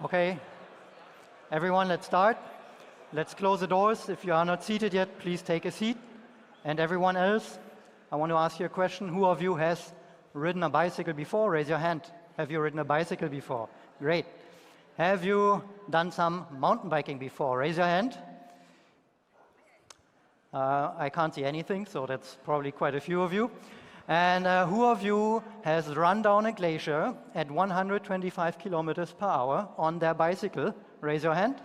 Okay, everyone, let's start. Let's close the doors. If you are not seated yet, please take a seat. And everyone else, I want to ask you a question. Who of you has ridden a bicycle before? Raise your hand. Have you ridden a bicycle before? Great. Have you done some mountain biking before? Raise your hand. I can't see anything, so that's probably quite a few of you. And who of you has run down a glacier at 125 kilometers per hour on their bicycle? Raise your hand.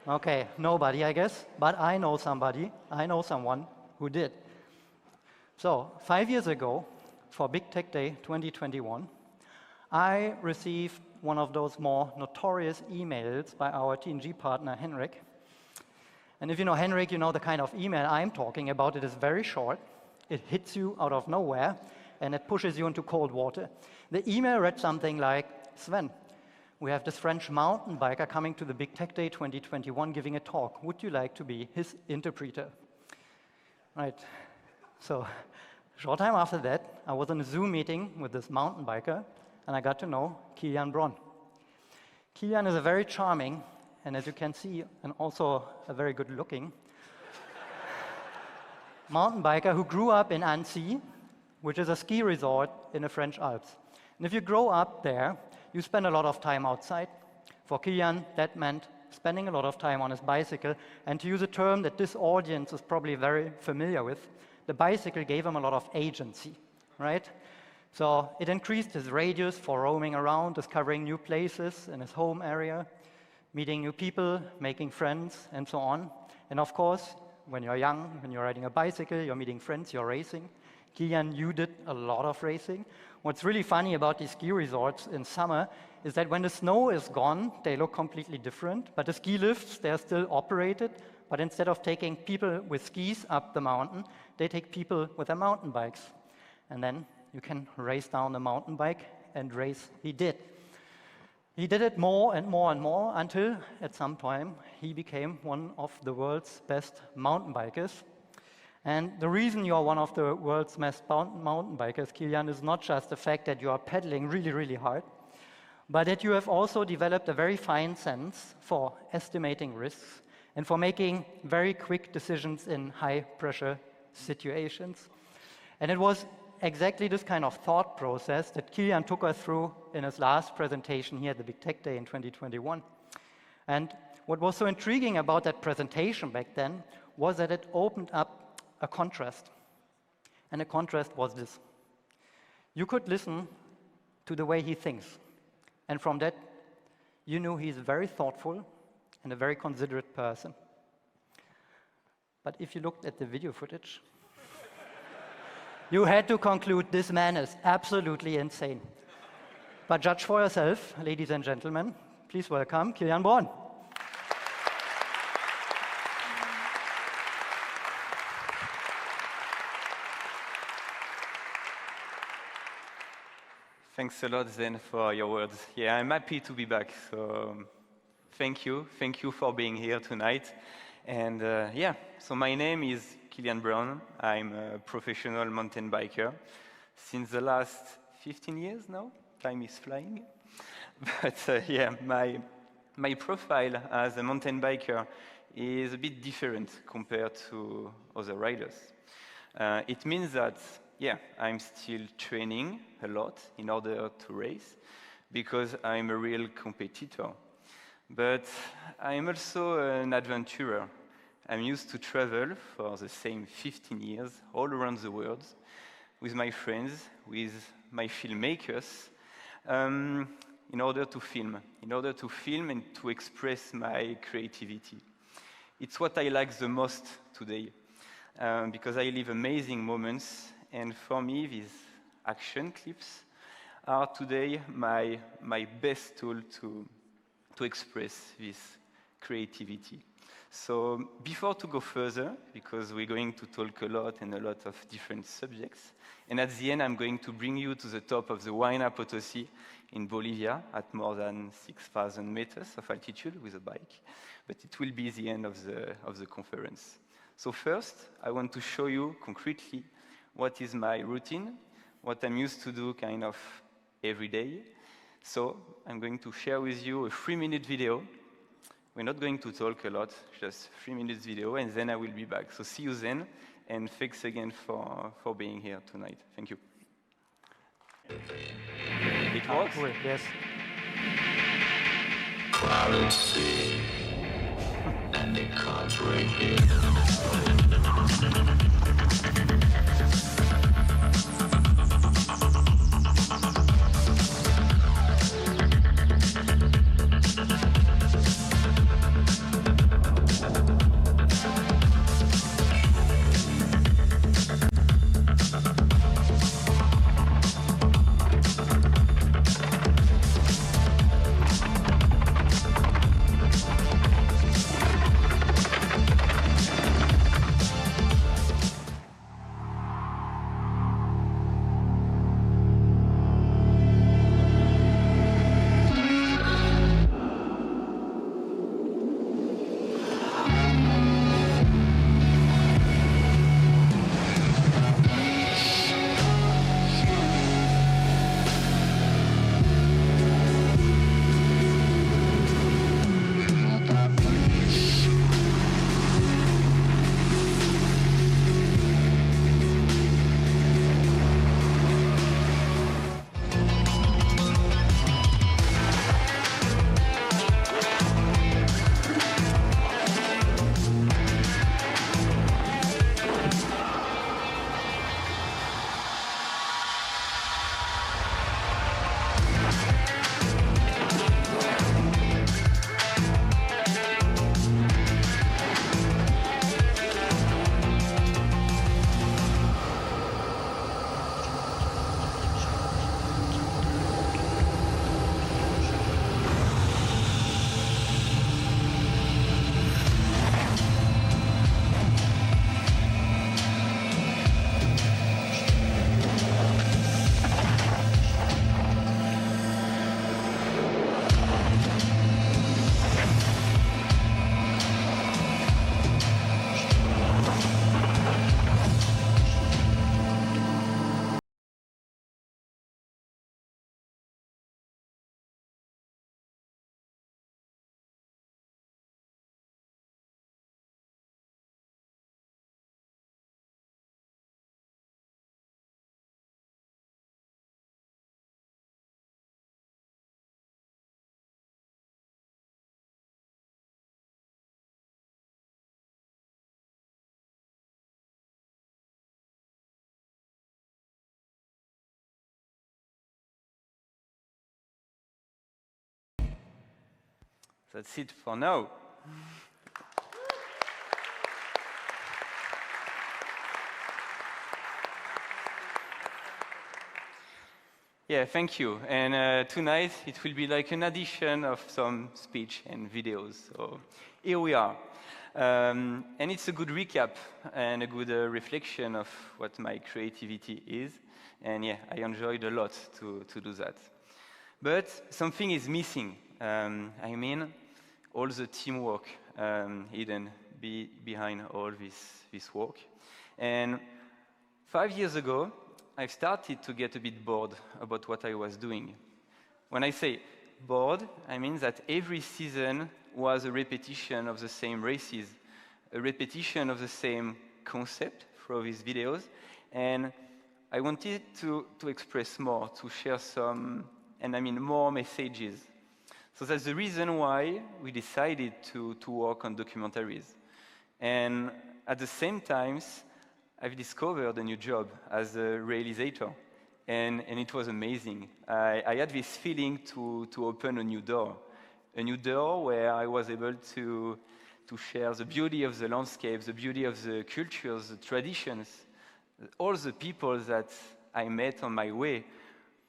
Okay, nobody, I guess, but I know somebody. I know someone who did. So 5 years ago, for Big Tech Day 2021, I received one of those more notorious emails by our TNG partner, Henrik. And if you know Henrik, you know the kind of email I'm talking about. It is very short. It hits you out of nowhere, and it pushes you into cold water. The email read something like, Sven, we have this French mountain biker coming to the Big Tech Day 2021 giving a talk. Would you like to be his interpreter? Right. So, short time after that, I was in a Zoom meeting with this mountain biker, and I got to know Kilian Bron. Kilian is a very charming, and as you can see, and also a very good looking mountain biker who grew up in Annecy, which is a ski resort in the French Alps. And if you grow up there, you spend a lot of time outside. For Kilian, that meant spending a lot of time on his bicycle. And to use a term that this audience is probably very familiar with, the bicycle gave him a lot of agency, right? So it increased his radius for roaming around, discovering new places in his home area, meeting new people, making friends, and so on. And of course, when you're young, when you're riding a bicycle, you're meeting friends, you're racing. Kilian, you did a lot of racing. What's really funny about these ski resorts in summer is that when the snow is gone, they look completely different. But the ski lifts, they're still operated. But instead of taking people with skis up the mountain, they take people with their mountain bikes. And then you can race down the mountain bike and race. He did. He did it more and more and more until, at some point, he became one of the world's best mountain bikers. And the reason you are one of the world's best mountain bikers, Kilian, is not just the fact that you are pedaling really, really hard, but that you have also developed a very fine sense for estimating risks and for making very quick decisions in high-pressure situations. And it was exactly this kind of thought process that Kilian took us through in his last presentation here at the Big Tech Day in 2021. And what was so intriguing about that presentation back then was that it opened up a contrast. And the contrast was this. You could listen to the way he thinks. And from that, you knew he's very thoughtful and a very considerate person. But if you looked at the video footage, you had to conclude this man is absolutely insane. But judge for yourself, ladies and gentlemen. Please welcome Kilian Bron. Thanks a lot, Zen, for your words. Yeah, I'm happy to be back. So thank you. Thank you for being here tonight. And so my name is Kilian Bron. I'm a professional mountain biker since the last 15 years now. Time is flying. But my profile as a mountain biker is a bit different compared to other riders. It means that, I'm still training a lot in order to race because I'm a real competitor. But I'm also an adventurer. I'm used to travel for the same 15 years all around the world with my friends, with my filmmakers, in order to film and to express my creativity. It's what I like the most today, because I live amazing moments, and for me, these action clips are today my best tool to express this creativity. So before to go further, because we're going to talk a lot and a lot of different subjects, and at the end I'm going to bring you to the top of the Huayna Potosí in Bolivia at more than 6,000 meters of altitude with a bike, but it will be the end of the conference. So first, I want to show you concretely what is my routine, what I'm used to do kind of every day. So I'm going to share with you a 3-minute video. We're not going to talk a lot, just 3 minutes video, and then I will be back. So see you then, and thanks again for being here tonight. Thank you. It works? Cool, yes. And the cards right here. That's it for now. Yeah, thank you. And tonight it will be like an addition of some speech and videos. So here we are. And it's a good recap and a good reflection of what my creativity is. And yeah, I enjoyed a lot to do that. But something is missing. I mean, all the teamwork hidden behind all this work. And 5 years ago, I started to get a bit bored about what I was doing. When I say bored, I mean that every season was a repetition of the same races, a repetition of the same concept for these videos, and I wanted to express more, to share some, and I mean more messages. So that's the reason why we decided to work on documentaries. And at the same time, I've discovered a new job as a realizator, and it was amazing. I had this feeling to open a new door where I was able to share the beauty of the landscape, the beauty of the cultures, the traditions, all the people that I met on my way.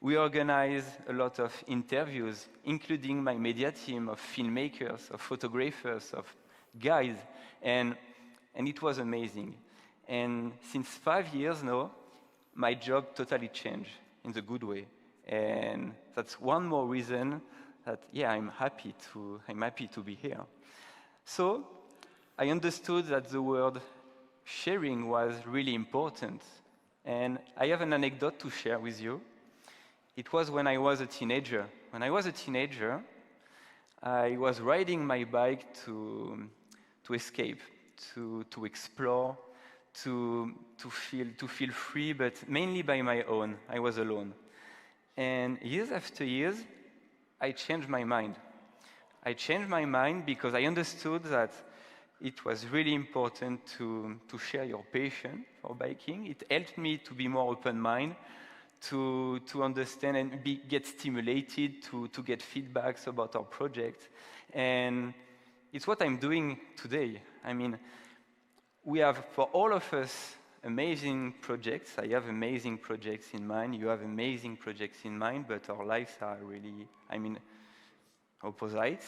We organized a lot of interviews, including my media team of filmmakers, of photographers, of guides, and it was amazing. And since 5 years now, my job totally changed in the good way. And that's one more reason that, yeah, I'm happy to be here. So I understood that the word sharing was really important. And I have an anecdote to share with you. It was when I was a teenager. When I was a teenager, I was riding my bike to escape, to explore, to feel free, but mainly by my own. I was alone. And years after years, I changed my mind. I changed my mind because I understood that it was really important to share your passion for biking. It helped me to be more open-minded, to understand and get stimulated, to get feedbacks about our project. And it's what I'm doing today. I mean, we have, for all of us, amazing projects. I have amazing projects in mind. You have amazing projects in mind, but our lives are really, opposites.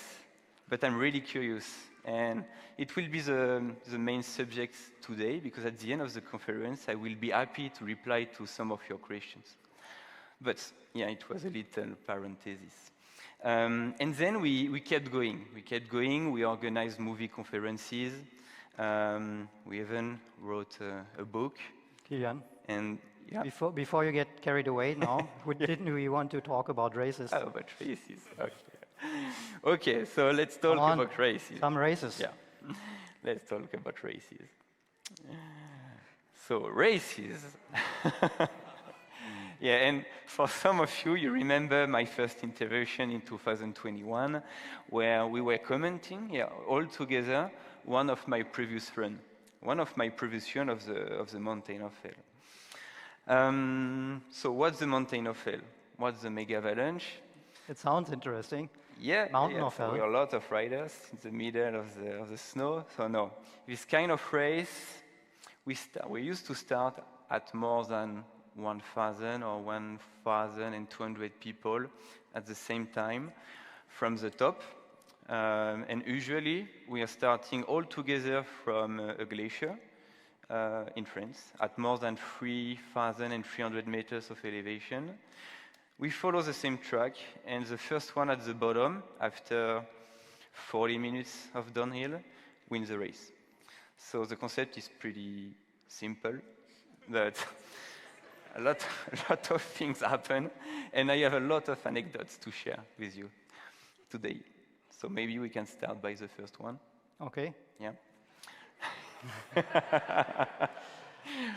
But I'm really curious. And it will be the main subject today, because at the end of the conference, I will be happy to reply to some of your questions. But yeah, it was a little parenthesis. And then we kept going. We kept going. We organized movie conferences. We even wrote a book. Kilian, And yeah. before you get carried away now, didn't we want to talk about races? Oh, about races. Okay. Okay, so let's talk about races. Some races. Yeah. Let's talk about races. So races. Yeah, and for some of you, you remember my first intervention in 2021, where we were commenting, all together, one of my previous run of the Mountain of Hell. So what's the Mountain of Hell? What's the mega avalanche? It sounds interesting. Yeah, Mountain of so Hell. we are a lot of riders in the middle of the snow. So no, this kind of race, we used to start at more than 1,000 or 1,200 people at the same time from the top. And usually we are starting all together from a glacier in France at more than 3,300 meters of elevation. We follow the same track, and the first one at the bottom, after 40 minutes of downhill, wins the race. So the concept is pretty simple, but a lot of things happen, and I have a lot of anecdotes to share with you today. So maybe we can start by the first one. Okay. Yeah.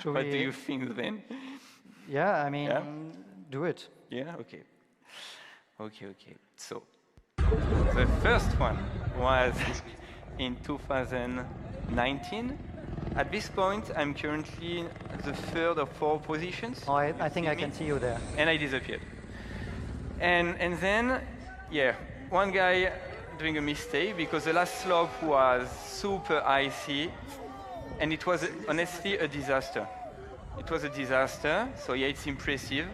Should What we- do you think then? Yeah, I mean, Yeah? do it. Yeah, okay. Okay. So, the first one was in 2019. At this point, I'm currently at the third or fourth positions. Oh, I think I can see you there. And I disappeared. And then, one guy doing a mistake because the last slope was super icy, and it was honestly a disaster. It was a disaster, so yeah, it's impressive.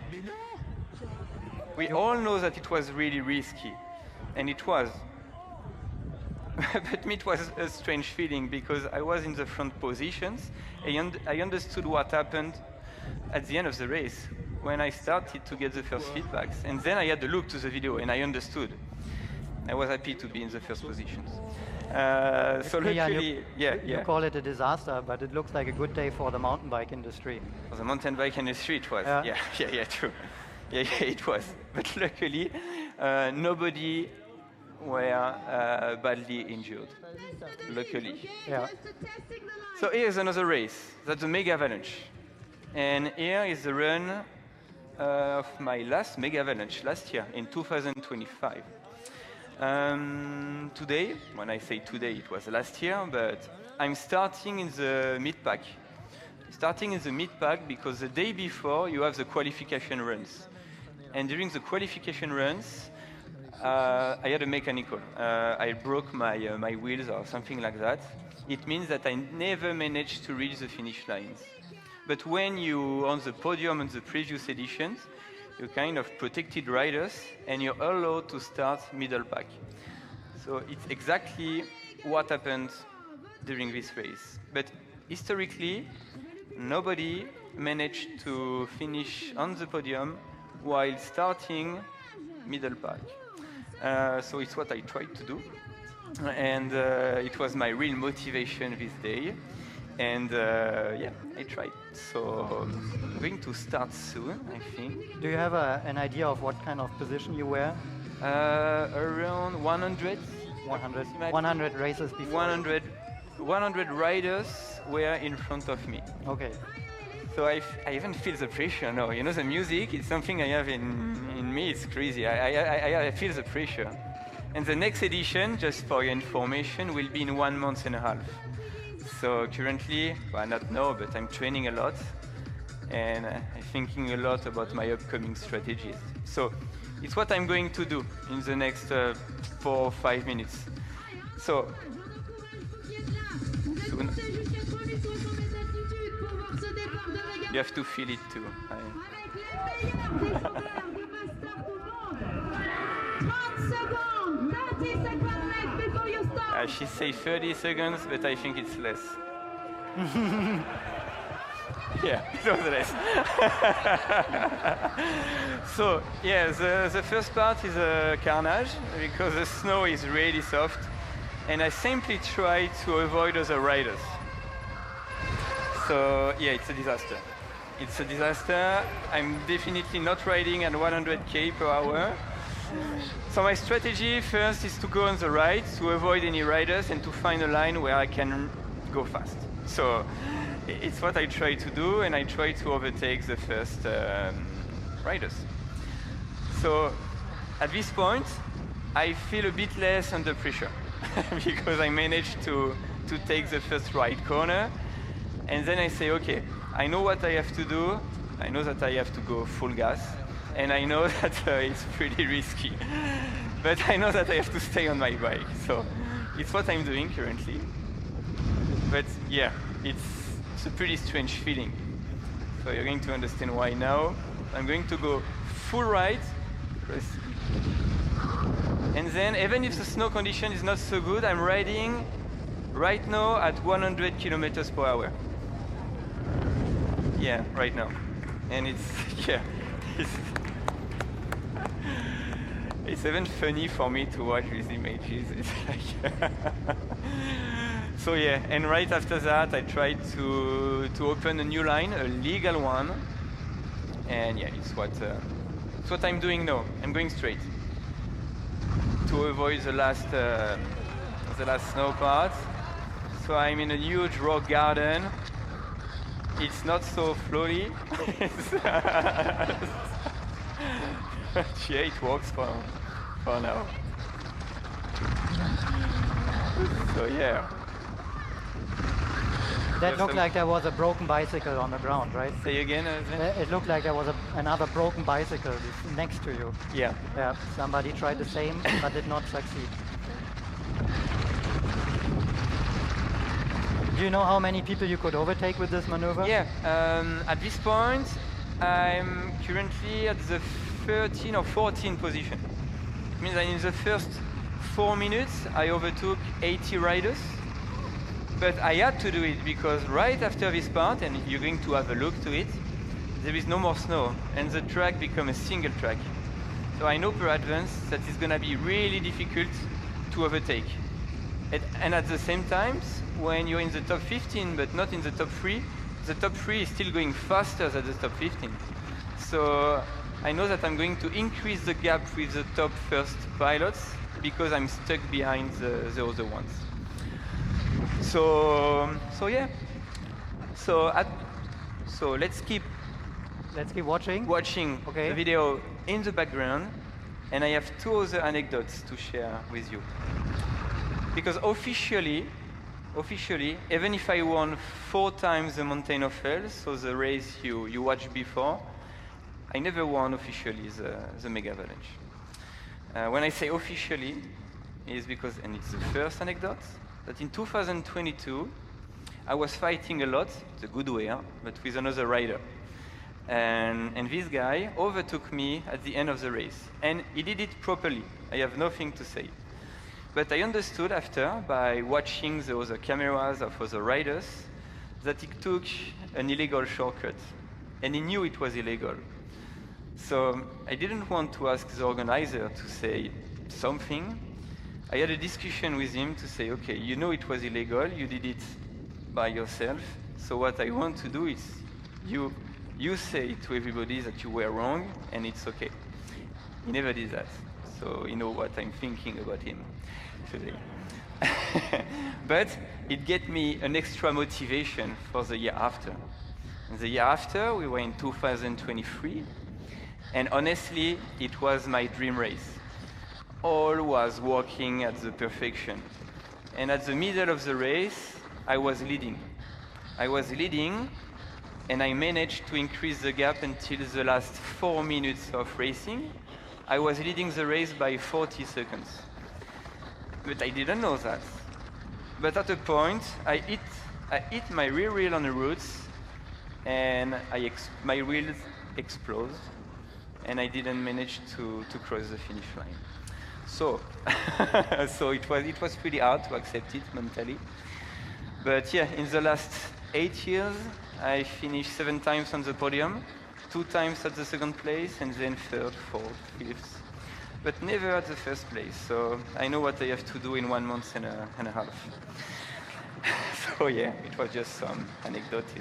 We all know that it was really risky, and it was. But me, it was a strange feeling because I was in the front positions, and I understood what happened at the end of the race when I started to get the first feedbacks. And then I had a look to the video, and I understood. I was happy to be in the first positions. So luckily, You call it a disaster, but it looks like a good day for the mountain bike industry. For the mountain bike industry, it was. Yeah. True. Yeah, it was. But luckily, nobody were badly injured. Luckily. Yeah. So here's another race. That's the Mega Avalanche. And here is the run of my last Mega Avalanche last year in 2025. Today, when I say today, it was last year, but I'm starting in the mid-pack. Starting in the mid-pack because the day before you have the qualification runs. And during the qualification runs, I had a mechanical. I broke my wheels or something like that. It means that I never managed to reach the finish lines. But when you on the podium in the previous editions, you're kind of protected riders and you're allowed to start middle pack. So it's exactly what happened during this race. But historically, nobody managed to finish on the podium while starting middle pack. So it's what I tried to do. And it was my real motivation this day. And yeah, I tried. So I'm going to start soon, I think. Do you have an idea of what kind of position you were? Around 100. 100, approximately. 100 races before? 100 riders were in front of me. Okay. So I even feel the pressure now. You know, the music, it's something I have in me. It's crazy. I feel the pressure. And the next edition, just for your information, will be in 1 month and a half. So currently, well, not now, but I'm training a lot. And I'm thinking a lot about my upcoming strategies. So it's what I'm going to do in the next 4 or 5 minutes. So soon. You have to feel it too. She say 30 seconds, but I think it's less. Yeah, it was less. So, yeah, the first part is a carnage because the snow is really soft, and I simply try to avoid other riders. So, yeah, it's a disaster. It's a disaster. I'm definitely not riding at 100k per hour. So my strategy first is to go on the right to avoid any riders and to find a line where I can go fast. So it's what I try to do, and I try to overtake the first riders. So at this point, I feel a bit less under pressure because I managed to take the first right corner. And then I say, okay, I know what I have to do. I know that I have to go full gas. And I know that it's pretty risky. But I know that I have to stay on my bike. So it's what I'm doing currently. But yeah, it's a pretty strange feeling. So you're going to understand why now. I'm going to go full right. And then even if the snow condition is not so good, I'm riding right now at 100 kilometers per hour. Yeah, right now. And it's, yeah, it's even funny for me to watch these images. It's like so yeah, and right after that, I tried to open a new line, a legal one. And yeah, it's what I'm doing now. I'm going straight to avoid the last snow part. So I'm in a huge rock garden. It's not so flowy. Yeah, it works for now. So yeah. That looked like there was a broken bicycle on the ground, right? Say again. It looked like there was another broken bicycle next to you. Yeah. Yeah. Somebody tried the same, but did not succeed. Do you know how many people you could overtake with this maneuver? Yeah. At this point, I'm currently at the 13 or 14 position. It means that in the first 4 minutes, I overtook 80 riders. But I had to do it because right after this part, and you're going to have a look to it, there is no more snow, and the track becomes a single track. So I know per advance that it's going to be really difficult to overtake. And at the same time, when you're in the top 15 but not in the top 3, the top 3 is still going faster than the top 15. So I know that I'm going to increase the gap with the top first pilots because I'm stuck behind the other ones. So yeah. So let's keep watching. Okay. The video in the background, and I have 2 other anecdotes to share with you. Because officially, even if I won 4 times the Mountain of Hell, so the race you watched before, I never won officially the Mega Avalanche. When I say officially, is because, and it's the first anecdote, that in 2022, I was fighting a lot, the good way, but with another rider. And this guy overtook me at the end of the race. And he did it properly. I have nothing to say. But I understood after, by watching the other cameras of other riders, that he took an illegal shortcut. And he knew it was illegal. So I didn't want to ask the organizer to say something. I had a discussion with him to say, okay, you know it was illegal, you did it by yourself. So what I want to do is you say to everybody that you were wrong and it's okay. He never did that. So you know what I'm thinking about him today. But it gave me an extra motivation for the year after. And the year after, we were in 2023, and honestly, it was my dream race. All was working at the perfection. And at the middle of the race, I was leading. I was leading, and I managed to increase the gap until the last 4 minutes of racing. I was leading the race by 40 seconds. But I didn't know that. But at a point, I hit my rear wheel on the roots, and my wheels exploded, and I didn't manage to cross the finish line. So, so it was pretty hard to accept it mentally. But yeah, in the last 8 years, I finished 7 times on the podium, 2 times at the second place, and then third, fourth, fifth, but never at the first place. So I know what I have to do in 1 month and a half. So yeah, it was just some anecdotes.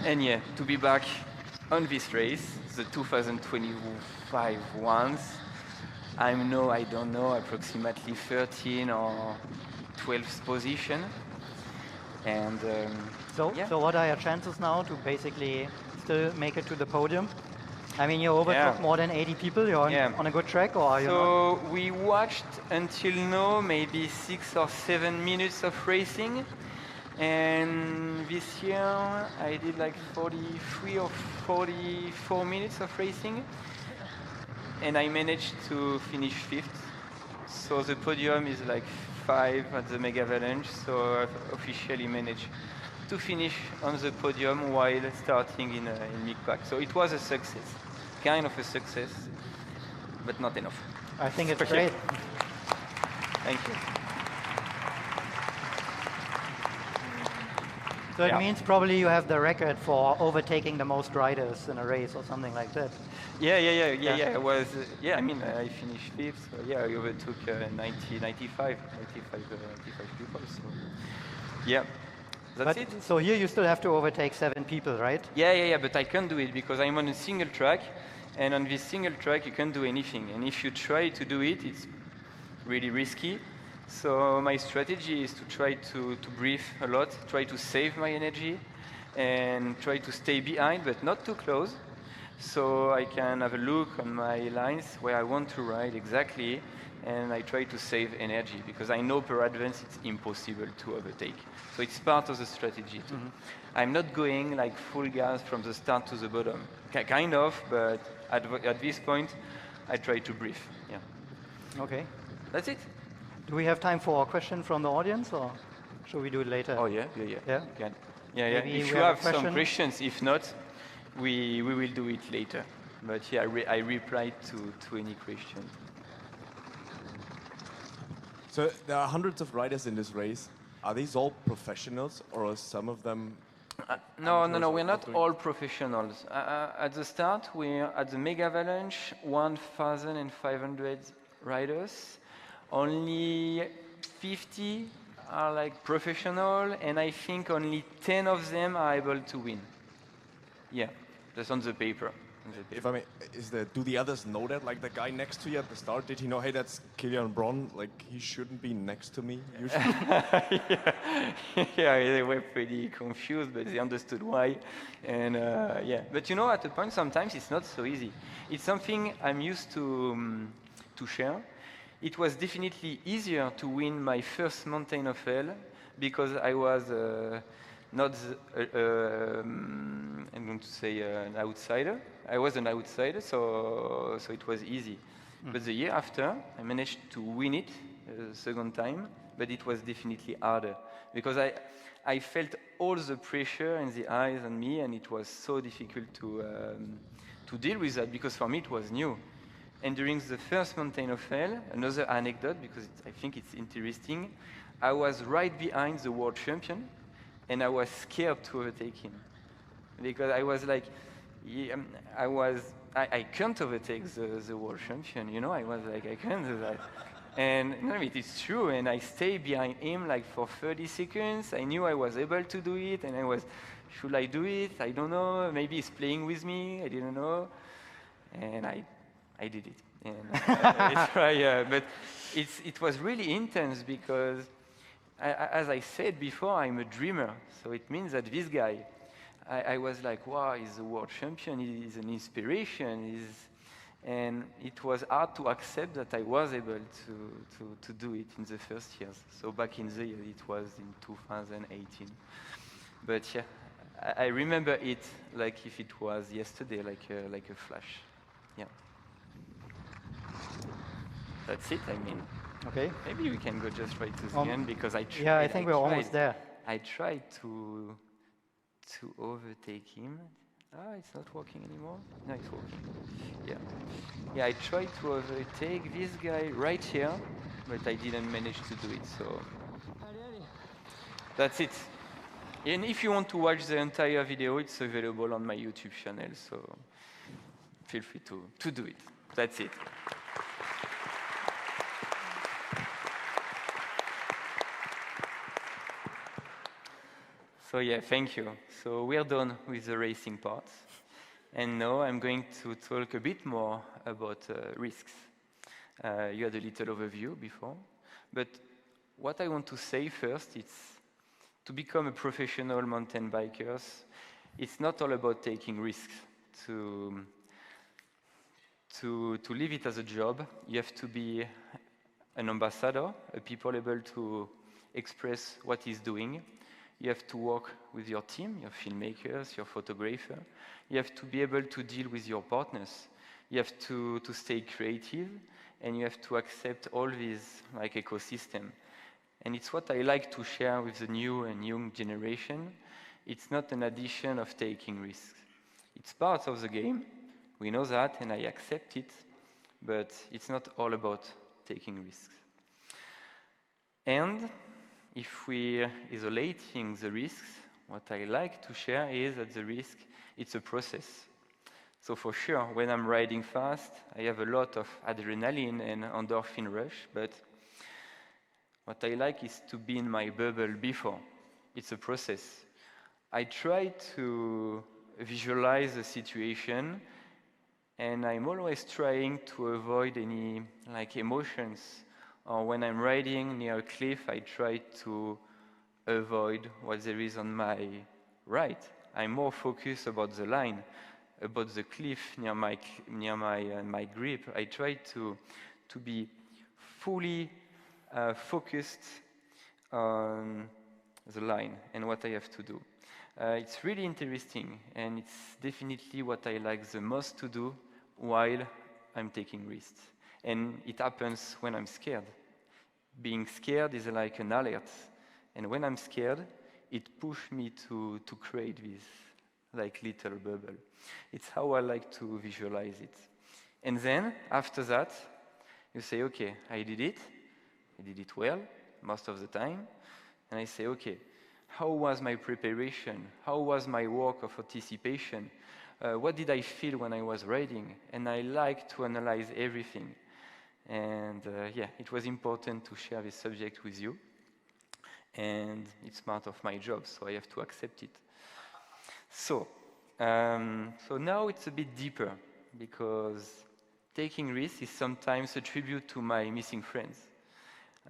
And yeah, to be back on this race, the 2025 ones, I don't know, approximately 13 or 12th position. And yeah. So what are your chances now to basically still make it to the podium? I mean, you overtook more than 80 people. You're on a good track, or are you not? So we watched until now maybe 6 or 7 minutes of racing. And this year I did like 43 or 44 minutes of racing. And I managed to finish 5th. So the podium is like 5 at the Mega Avalanche. So I've officially managed to finish on the podium while starting in MIGPAC. So it was a success, kind of a success, but not enough. I think it's great. Thank you. So it means probably you have the record for overtaking the most riders in a race or something like that. Yeah. I was, I mean, I finished 5th. So yeah, I overtook 95 people. So yeah. That's it. So here you still have to overtake 7 people, right? Yeah, but I can't do it because I'm on a single track, and on this single track you can't do anything. And if you try to do it, it's really risky. So my strategy is to try to breathe a lot, try to save my energy, and try to stay behind, but not too close, so I can have a look on my lines where I want to ride exactly, and I try to save energy because I know per advance it's impossible to overtake. So it's part of the strategy too. Mm-hmm. I'm not going like full gas from the start to the bottom. Kind of, but at this point, I try to breathe. Yeah. Okay. That's it. Do we have time for a question from the audience, or should we do it later? Oh yeah. Yeah? You can. Yeah. Maybe If you have some questions, if not, we will do it later. But yeah, I replied to any question. So there are hundreds of riders in this race. Are these all professionals, or are some of them? No, we're not all professionals. At the start, we're at the Mega Avalanche, 1,500 riders. Only 50 are like professional, and I think only 10 of them are able to win. Yeah, that's on the paper. If I may, do the others know that? Like the guy next to you at the start, did he know, hey, that's Kilian Bron, like he shouldn't be next to me usually? Yeah, they were pretty confused, but they understood why. And yeah, but you know, at a point, sometimes it's not so easy. It's something I'm used to share. It was definitely easier to win my first mountain of hell because I was not, I'm going to say an outsider. I was an outsider, so it was easy. But the year after, I managed to win it the second time, but it was definitely harder because I felt all the pressure and the eyes on me, and it was so difficult to deal with that because for me it was new. And during the first mountain of hell, another anecdote, because I think it's interesting, I was right behind the world champion, and I was scared to overtake him. Because I was like, I can't overtake the world champion, you know? I was like, I can't do that. And no, it is true, and I stayed behind him like for 30 seconds. I knew I was able to do it, and I was, should I do it? I don't know. Maybe he's playing with me. I didn't know. And I did it. And but it was really intense because, as I said before, I'm a dreamer. So it means that this guy, I was like, wow, he's a world champion. He's an inspiration. And it was hard to accept that I was able to do it in the first years. So back in the year, it was in 2018. But yeah, I remember it like if it was yesterday, like a flash. Yeah. That's it, I mean. Okay. Maybe we can go just right to the end because I tried. Yeah, I think we're almost there. I tried to overtake him. Ah, it's not working anymore. No, it's working. Yeah. Yeah, I tried to overtake this guy right here, but I didn't manage to do it, so that's it. And if you want to watch the entire video, it's available on my YouTube channel, so feel free to do it. That's it. So yeah, thank you. So we're done with the racing part. And now I'm going to talk a bit more about risks. You had a little overview before. But what I want to say first, it's to become a professional mountain biker, it's not all about taking risks. To live it as a job, you have to be an ambassador, a people able to express what he's doing. You have to work with your team, your filmmakers, your photographer. You have to be able to deal with your partners. You have to stay creative, and you have to accept all this like ecosystem. And it's what I like to share with the new and young generation. It's not an addition of taking risks. It's part of the game. We know that, and I accept it, but it's not all about taking risks. And if we isolating the risks, what I like to share is that the risk, it's a process. So for sure, when I'm riding fast, I have a lot of adrenaline and endorphin rush, but what I like is to be in my bubble before. It's a process. I try to visualize the situation, and I'm always trying to avoid any like emotions. Or when I'm riding near a cliff, I try to avoid what there is on my right. I'm more focused about the line, about the cliff near my grip. I try to be fully focused on the line and what I have to do. It's really interesting, and it's definitely what I like the most to do while I'm taking risks. And it happens when I'm scared. Being scared is like an alert. And when I'm scared, it pushes me to create this like little bubble. It's how I like to visualize it. And then, after that, you say, okay, I did it well, most of the time. And I say, okay, how was my preparation? How was my work of anticipation? What did I feel when I was riding? And I like to analyze everything. And yeah, it was important to share this subject with you. And it's part of my job, so I have to accept it. So now it's a bit deeper, because taking risks is sometimes a tribute to my missing friends.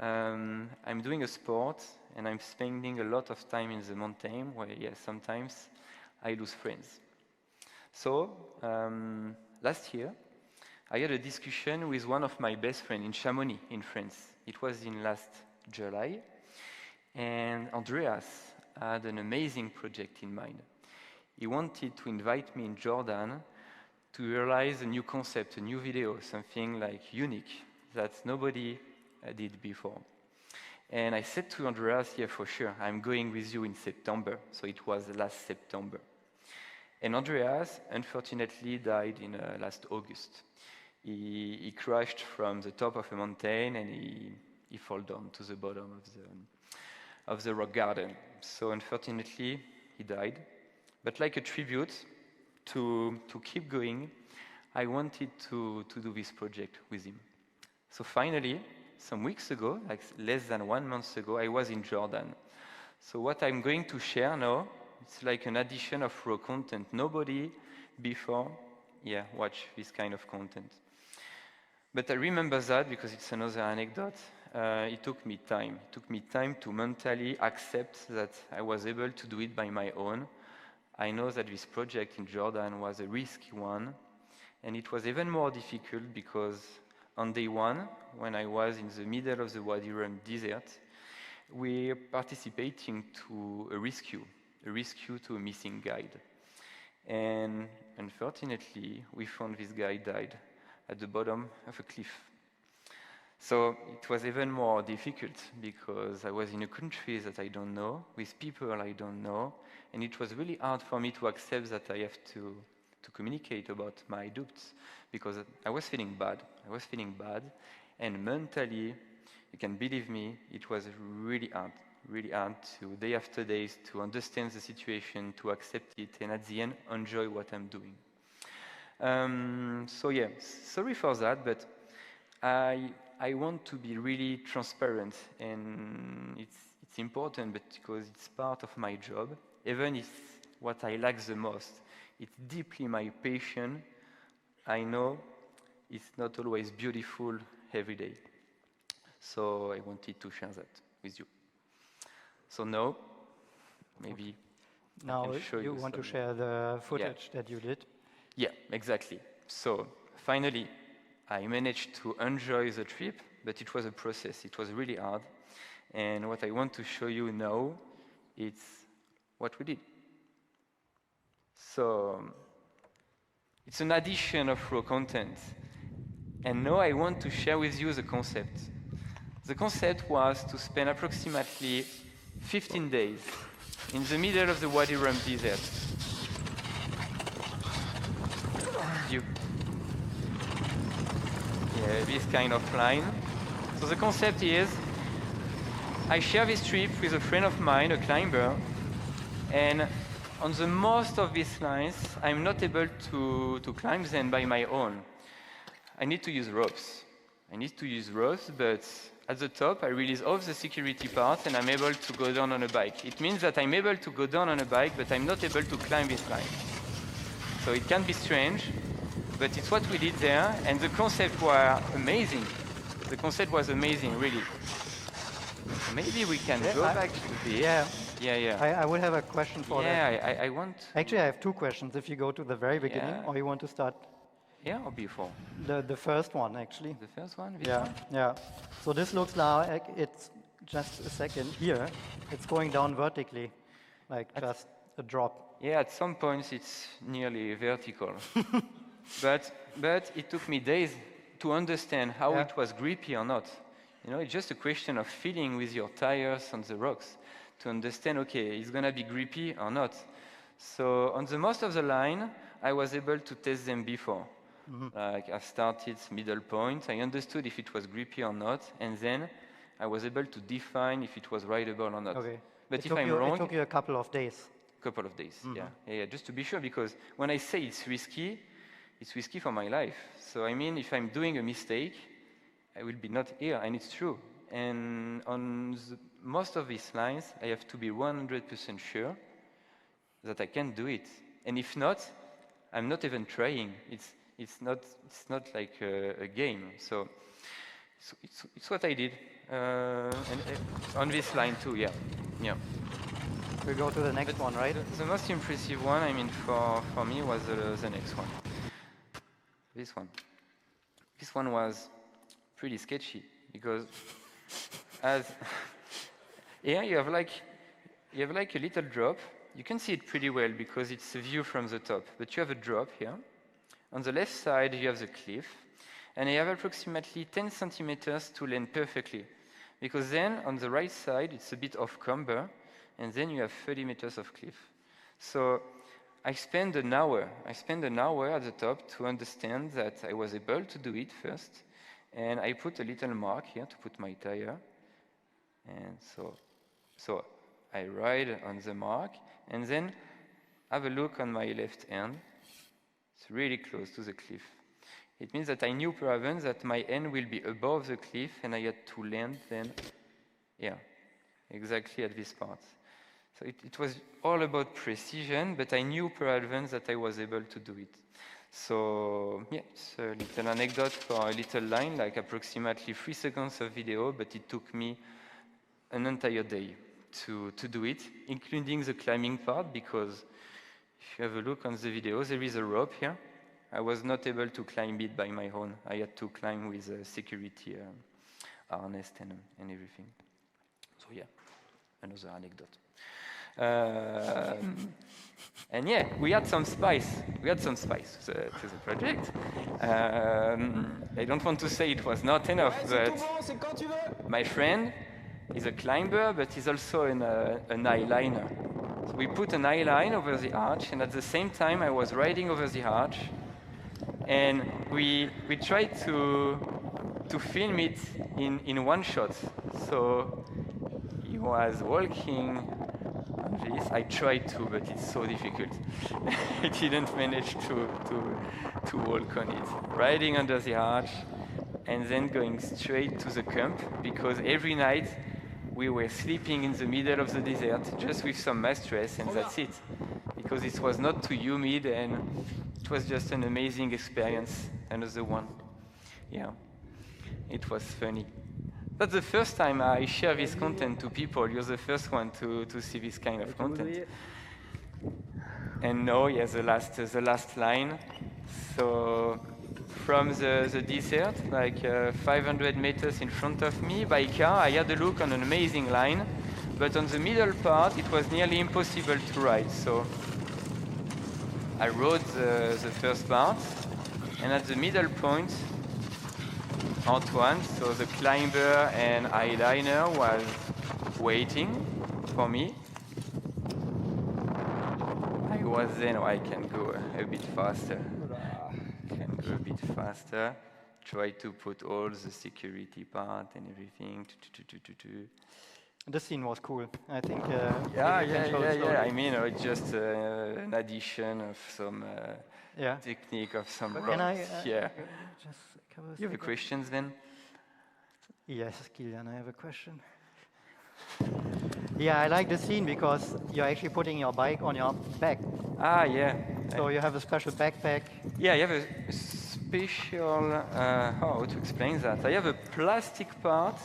I'm doing a sport, and I'm spending a lot of time in the mountain, where yeah, sometimes I lose friends. So last year, I had a discussion with one of my best friends in Chamonix, in France. It was in last July, and Andreas had an amazing project in mind. He wanted to invite me in Jordan to realize a new concept, a new video, something like unique that nobody did before. And I said to Andreas, yeah, for sure, I'm going with you in September. So it was last September. And Andreas, unfortunately, died in last August. He crashed from the top of a mountain, and he fell down to the bottom of the rock garden. So unfortunately, he died. But like a tribute to keep going, I wanted to do this project with him. So finally, some weeks ago, like less than 1 month ago, I was in Jordan. So what I'm going to share now, it's like an addition of raw content. Nobody before, watch this kind of content. But I remember that because it's another anecdote. It took me time. It took me time to mentally accept that I was able to do it by my own. I know that this project in Jordan was a risky one, and it was even more difficult because on day one, when I was in the middle of the Wadi Rum desert, we're participating to a rescue to a missing guide. And unfortunately, we found this guy died at the bottom of a cliff. So it was even more difficult because I was in a country that I don't know, with people I don't know, and it was really hard for me to accept that I have to communicate about my doubts because I was feeling bad. And mentally, you can believe me, it was really hard to, day after day, to understand the situation, to accept it, and at the end, enjoy what I'm doing. So yeah, sorry for that, but I want to be really transparent, and it's important, but because it's part of my job, even if what I like the most, it's deeply my passion. I know it's not always beautiful every day. So I wanted to share that with you. So now, maybe Now I can show you want to some- share the footage that you did. Yeah, exactly. So finally, I managed to enjoy the trip, but it was a process. It was really hard. And what I want to show you now, it's what we did. So it's an addition of raw content. And now I want to share with you the concept. The concept was to spend approximately 15 days in the middle of the Wadi Rum desert. This kind of line. So the concept is, I share this trip with a friend of mine, a climber, and on the most of these lines, I'm not able to climb them by my own. I need to use ropes. But at the top, I release off the security part, and I'm able to go down on a bike. It means that I'm able to go down on a bike, but I'm not able to climb this line. So it can be strange, but it's what we did there, and the concept was amazing. The concept was amazing, really. Maybe we can go back to this. Yeah. I would have a question for that. I want... Actually, I have two questions. If you go to the very beginning, or you want to start or before? the first one, actually. The first one? This one? Yeah. So this looks like it's just a second here. It's going down vertically, like just a drop. Yeah, at some points it's nearly vertical. but it took me days to understand how it was grippy or not. You know, it's just a question of feeling with your tires on the rocks to understand, okay, it's gonna be grippy or not. So on the most of the line, I was able to test them before. Like I started middle point, I understood if it was grippy or not, and then I was able to define if it was rideable or not. Okay. But if I'm wrong, it took you a couple of days. couple of days, yeah, just to be sure, because when I say it's risky for my life. So I mean, if I'm doing a mistake, I will be not here, and it's true. And on most of these lines, I have to be 100% sure that I can do it. And if not, I'm not even trying. It's not like a game. So it's what I did, and on this line too, yeah. We go to the next one, right? The most impressive one, I mean, for me, was the next one. This one. This one was pretty sketchy because here you have like a little drop. You can see it pretty well because it's a view from the top. But you have a drop here. On the left side, you have the cliff, and you have approximately 10 centimeters to land perfectly. Because then on the right side, it's a bit off camber, and then you have 30 meters of cliff. So I spent an hour at the top to understand that I was able to do it first. And I put a little mark here to put my tire. And so I ride on the mark, and then have a look on my left hand. It's really close to the cliff. It means that I knew perhaps that my end will be above the cliff and I had to land then, yeah, exactly at this part. So it was all about precision, but I knew perhaps that I was able to do it. So yeah, it's a little anecdote for a little line, like approximately 3 seconds of video, but it took me an entire day to do it, including the climbing part, because if you have a look on the video, there is a rope here. I was not able to climb it by my own. I had to climb with a security harness and everything. So yeah, another anecdote. And yeah, we had some spice. We had some spice to the project. I don't want to say it was not enough, but my friend is a climber, but he's also an eyeliner. So we put an eyeline over the arch, and at the same time I was riding over the arch, and we tried to film it in one shot. So he was walking on this. I tried to, but it's so difficult. I didn't manage to walk on it. Riding under the arch, and then going straight to the camp, because every night we were sleeping in the middle of the desert, just with some mattress, and that's it. Because it was not too humid, and it was just an amazing experience, another one. Yeah, it was funny. That's the first time I share this content to people. You're the first one to see this kind of content. And now, yeah, the last line. So from the desert, like 500 meters in front of me, by car, I had a look on an amazing line, but on the middle part, it was nearly impossible to ride. So I rode the first part, and at the middle point, Antoine, so the climber and eyeliner, was waiting for me. I was then, I can go a bit faster. Try to put all the security part and everything. This scene was cool. I think. Yeah. I mean, it's just an addition of some technique of some But ropes. can I? Yeah. Just cover You have questions then? Yes, Kilian, I have a question. Yeah, I like this scene because you're actually putting your bike on your back. Ah, yeah. So you have a special backpack. Yeah, you have a special, how to explain that? I have a plastic part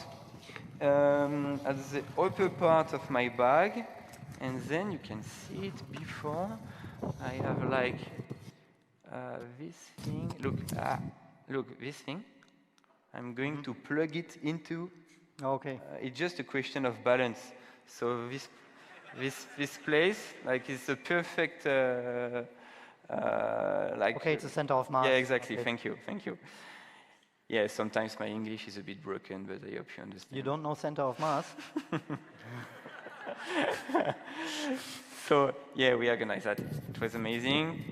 at the upper part of my bag, and then you can see it before. I have like this thing. Look, this thing. I'm going to plug it into. Okay. It's just a question of balance. So this place, like, is the perfect. Okay, it's the center of mass. Yeah, exactly. Okay. Thank you. Yeah, sometimes my English is a bit broken, but I hope you understand. You don't know center of mass? So yeah, we organized that. It was amazing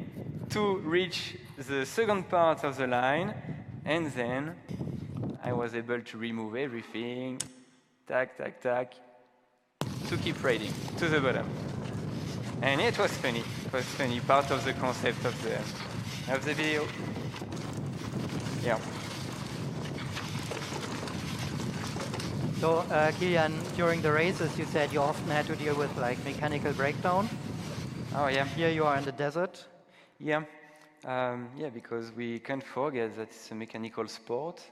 to reach the second part of the line, and then I was able to remove everything, tack, to keep riding to the bottom. And it was funny. It was funny, part of the concept of the video. Yeah. So, Kilian, during the races, you said you often had to deal with like mechanical breakdown. Oh yeah. Here you are in the desert. Yeah. Because we can't forget that it's a mechanical sport,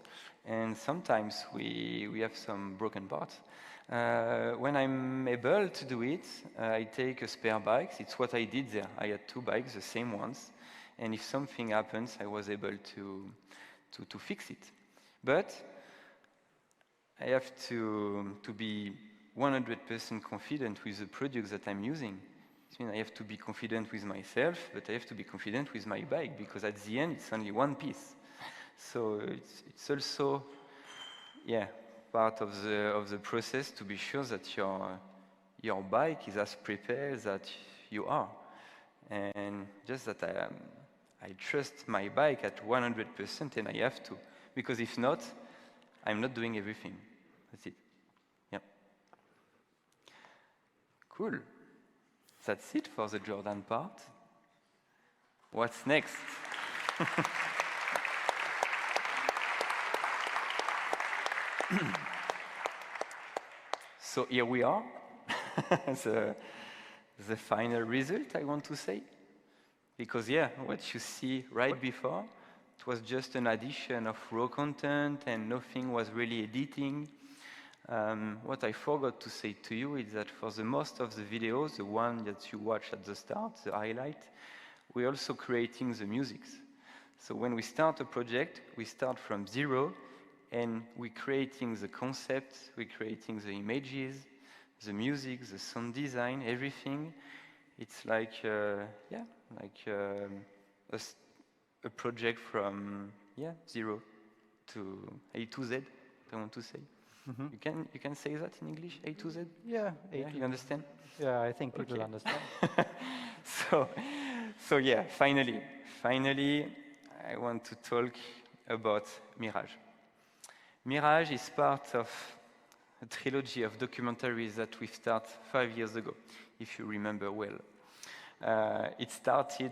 and sometimes we have some broken parts. When I'm able to do it, I take a spare bike. It's what I did there. I had 2 bikes, the same ones, and if something happens, I was able to fix it. But I have to be 100% confident with the products that I'm using. It means I have to be confident with myself, but I have to be confident with my bike, because at the end, it's only one piece. So it's also, part of the process to be sure that your bike is as prepared as that you are, and just that I trust my bike at 100%, and I have to, because if not, I'm not doing everything. That's it. Yeah. Cool. That's it for the Jordan part. What's next? So here we are, the final result, I want to say. Because yeah, what you see right before, it was just an addition of raw content and nothing was really editing. What I forgot to say to you is that for the most of the videos, the one that you watch at the start, the highlight, we're also creating the musics. So when we start a project, we start from zero and we're creating the concept, we're creating the images, the music, the sound design, everything. It's like, a project from zero to A to Z, I want to say. You can say that in English, A to Z? Yeah, You understand? Yeah, I think people Okay. understand. So yeah, finally, I want to talk about Mirage. Mirage is part of a trilogy of documentaries that we started 5 years ago, if you remember well. It started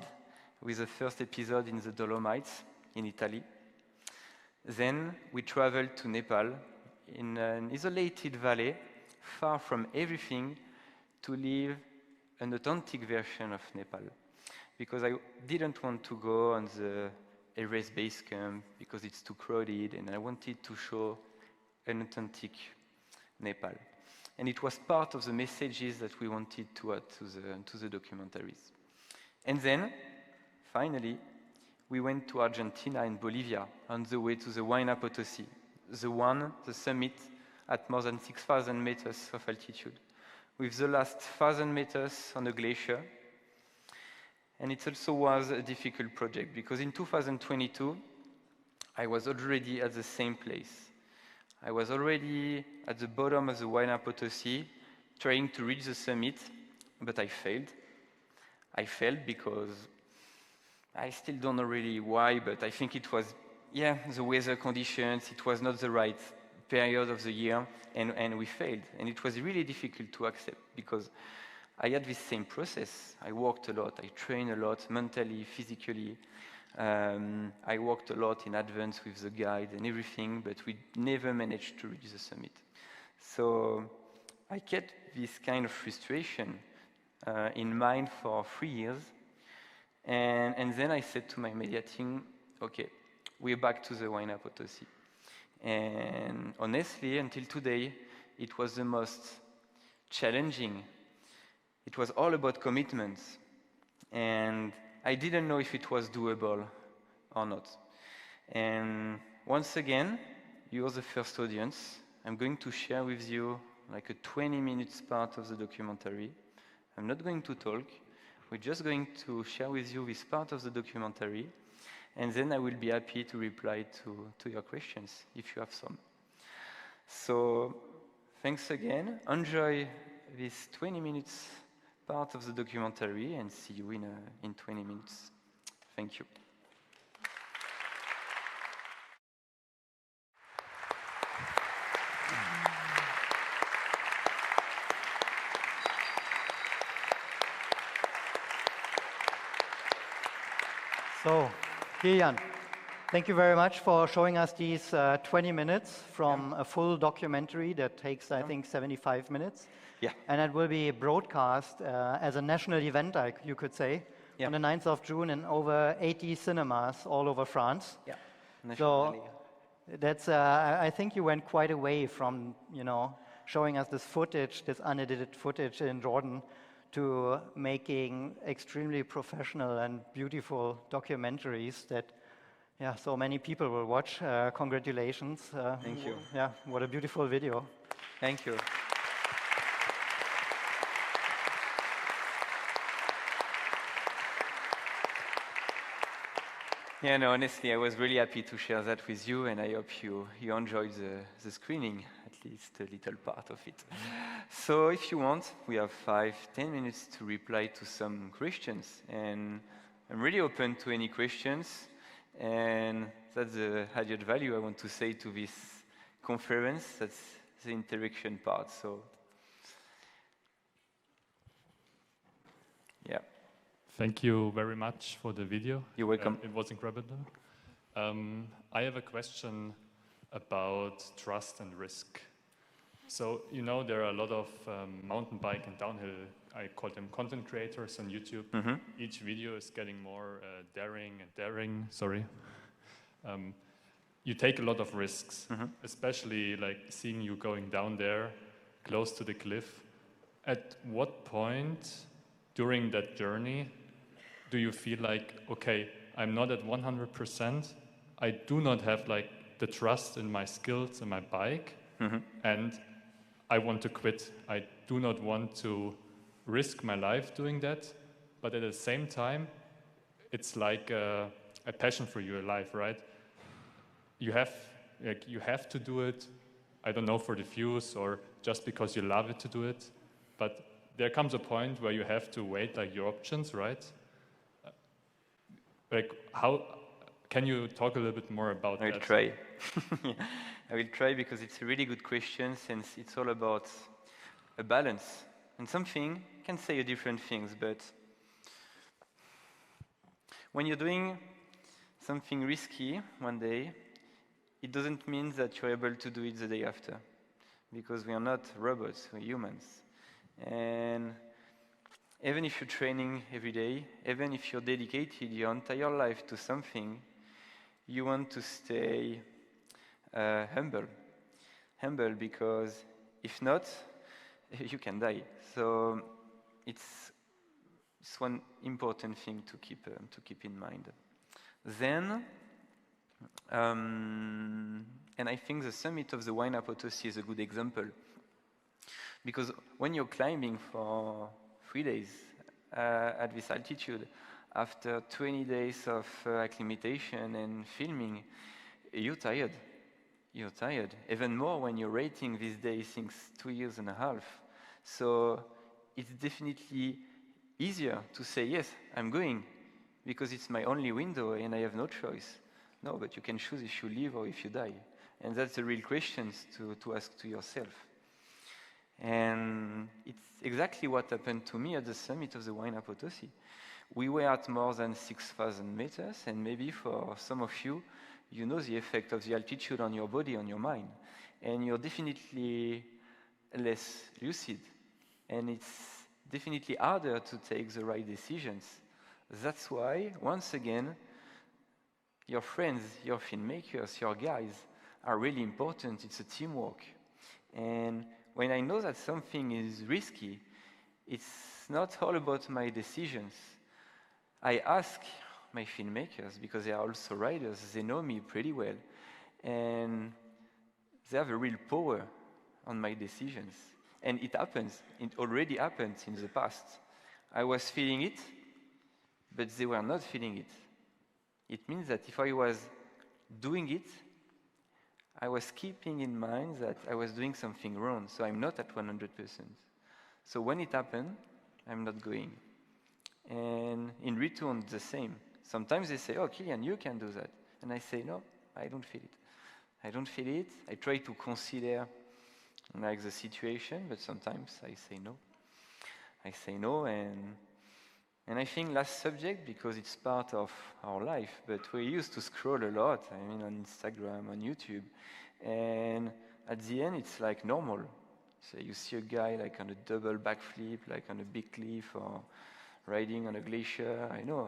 with the first episode in the Dolomites in Italy. Then we traveled to Nepal in an isolated valley, far from everything, to live an authentic version of Nepal. Because I didn't want to go on the Everest base camp because it's too crowded, and I wanted to show an authentic Nepal. And it was part of the messages that we wanted to add to the documentaries. And then, finally, we went to Argentina and Bolivia on the way to the Huayna Potosí, the summit at more than 6,000 meters of altitude, with the last 1,000 meters on a glacier. And it also was a difficult project because in 2022, I was already at the same place. I was already at the bottom of the Huayna Potosí, trying to reach the summit, but I failed. I failed because I still don't know really why, but I think it was, the weather conditions, it was not the right period of the year, and we failed. And it was really difficult to accept because I had this same process. I worked a lot, I trained a lot, mentally, physically. I worked a lot in advance with the guide and everything, but we never managed to reach the summit. So I kept this kind of frustration in mind for 3 years. And then I said to my media team, okay, we're back to the Huayna Potosí. And honestly, until today, it was the most challenging. It was all about commitments. And I didn't know if it was doable or not. And once again, you're the first audience. I'm going to share with you like a 20 minutes part of the documentary. I'm not going to talk. We're just going to share with you this part of the documentary, and then I will be happy to reply to your questions, if you have some. So, thanks again. Enjoy this 20 minutes part of the documentary, and see you in 20 minutes. Thank you. So, Kilian, thank you very much for showing us these 20 minutes from a full documentary that takes, I think, 75 minutes. Yeah. And it will be broadcast as a national event, you could say, on the 9th of June in over 80 cinemas all over France. Yeah. So that's, I think you went quite away from, showing us this footage, this unedited footage in Jordan, to making extremely professional and beautiful documentaries that, so many people will watch. Congratulations. Thank you. Yeah, what a beautiful video. Thank you. Yeah, no, honestly, I was really happy to share that with you, and I hope you enjoyed the screening, at least a little part of it. So if you want, we have 5-10 minutes to reply to some questions, and I'm really open to any questions, and that's the added value I want to say to this conference. That's the interaction part. So, yeah. Thank you very much for the video. You're welcome. It was incredible. I have a question about trust and risk. So, you know, there are a lot of mountain bike and downhill, I call them content creators on YouTube. Each video is getting more daring, sorry. You take a lot of risks, especially like seeing you going down there, close to the cliff. At what point during that journey do you feel like, okay, I'm not at 100%, I do not have like the trust in my skills and my bike, and I want to quit. I do not want to risk my life doing that, but at the same time, it's like a passion for your life, right? You have to do it, I don't know, for the views or just because you love it to do it, but there comes a point where you have to weigh like your options, right? Like how, can you talk a little bit more about that? I will try. I will try because it's a really good question since it's all about a balance. And something can say different things, but when you're doing something risky one day, it doesn't mean that you're able to do it the day after, because we are not robots, we're humans. And even if you're training every day, even if you're dedicated your entire life to something, you want to stay humble. Humble because if not, you can die. So it's one important thing to keep in mind. Then, and I think the summit of the Huayna Potosí is a good example, because when you're climbing for 3 days at this altitude, after 20 days of acclimatation and filming, you're tired. You're tired. Even more when you're rating these days since 2.5 years. So it's definitely easier to say, yes, I'm going, because it's my only window and I have no choice. No, but you can choose if you live or if you die. And that's the real questions to ask to yourself. And it's exactly what happened to me at the summit of the Huayna Potosí. We were at more than 6,000 meters, and maybe for some of you, you know the effect of the altitude on your body, on your mind. And you're definitely less lucid. And it's definitely harder to take the right decisions. That's why, once again, your friends, your filmmakers, your guys are really important. It's a teamwork. And when I know that something is risky, it's not all about my decisions. I ask my filmmakers, because they are also riders, they know me pretty well, and they have a real power on my decisions. And it happens, it already happened in the past. I was feeling it, but they were not feeling it. It means that if I was doing it, I was keeping in mind that I was doing something wrong, so I'm not at 100%. So when it happened, I'm not going. And in return, the same. Sometimes they say, oh, Kilian, you can do that. And I say, no, I don't feel it. I don't feel it. I try to consider like the situation, but sometimes I say no. I say no, and I think last subject, because it's part of our life, but we used to scroll a lot, I mean, on Instagram, on YouTube, and at the end, it's like normal. So you see a guy like on a double backflip, like on a big cliff, or riding on a glacier. I know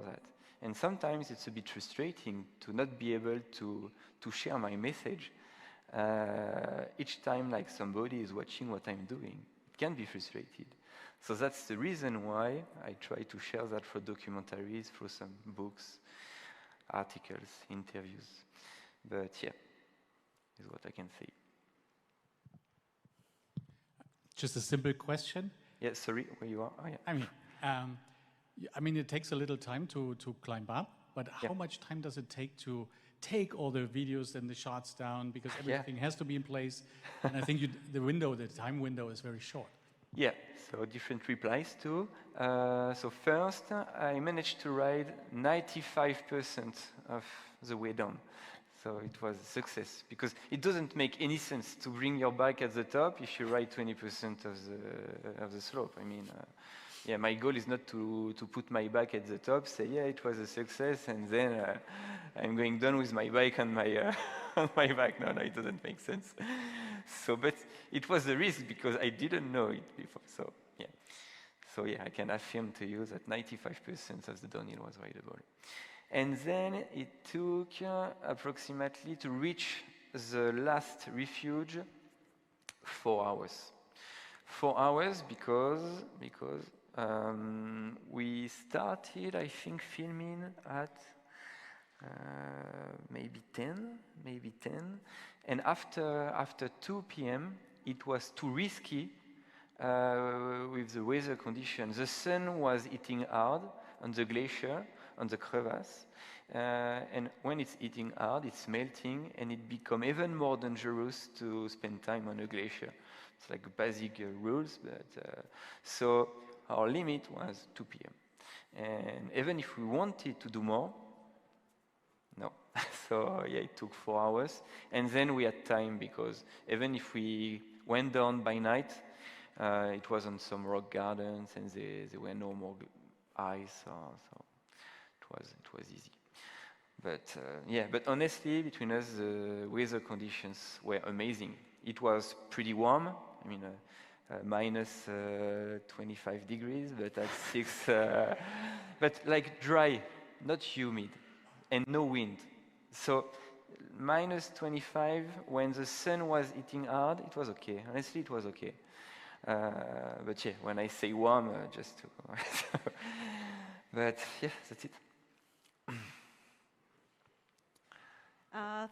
that. And sometimes it's a bit frustrating to not be able to share my message each time like somebody is watching what I'm doing. It can be frustrated. So that's the reason why I try to share that through documentaries, through some books, articles, interviews. But yeah, is what I can say. Just a simple question. Yeah, sorry, where you are? Oh, yeah. I mean, it takes a little time to climb up, but how much time does it take to take all the videos and the shots down, because everything has to be in place? And I think the time window is very short. Yeah, so different replies too. So first, I managed to ride 95% of the way down. So it was a success, because it doesn't make any sense to bring your bike at the top if you ride 20% of the slope. I mean, yeah, my goal is not to put my bike at the top, say, yeah, it was a success, and then I'm going down with my bike on my on my back. No, it doesn't make sense. So, but it was a risk because I didn't know it before. So, yeah. So, yeah, I can affirm to you that 95% of the downhill was rideable. And then it took approximately to reach the last refuge 4 hours. 4 hours because we started, I think, filming at maybe 10, and after 2 p.m. it was too risky with the weather conditions. The sun was hitting hard on the glacier, on the crevasse, and when it's hitting hard, it's melting, and it becomes even more dangerous to spend time on a glacier. It's like basic rules, but so our limit was 2 p.m. And even if we wanted to do more, no. So yeah, it took 4 hours, and then we had time because even if we went down by night, it was on some rock gardens, and there were no more ice, so it was easy. But yeah, but honestly, between us, the weather conditions were amazing. It was pretty warm. I mean, minus 25 degrees, but at 6, but like dry, not humid, and no wind. So minus 25, when the sun was hitting hard, it was okay. Honestly, it was okay. But yeah, when I say warm, just to... But yeah, that's it.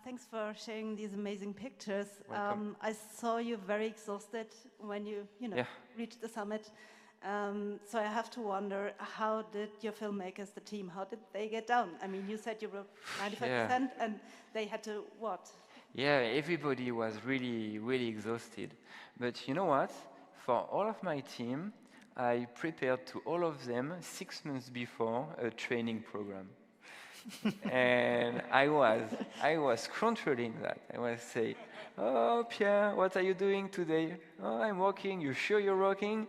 Thanks for sharing these amazing pictures. Welcome. I saw you very exhausted when you reached the summit. So I have to wonder, how did your filmmakers, the team, how did they get down? I mean, you said you were 95%, and they had to what? Yeah, everybody was really, really exhausted. But you know what? For all of my team, I prepared to all of them 6 months before a training program. And I was controlling that. I was saying, "Oh, Pierre, what are you doing today?" "Oh, I'm walking." "You sure you're walking?"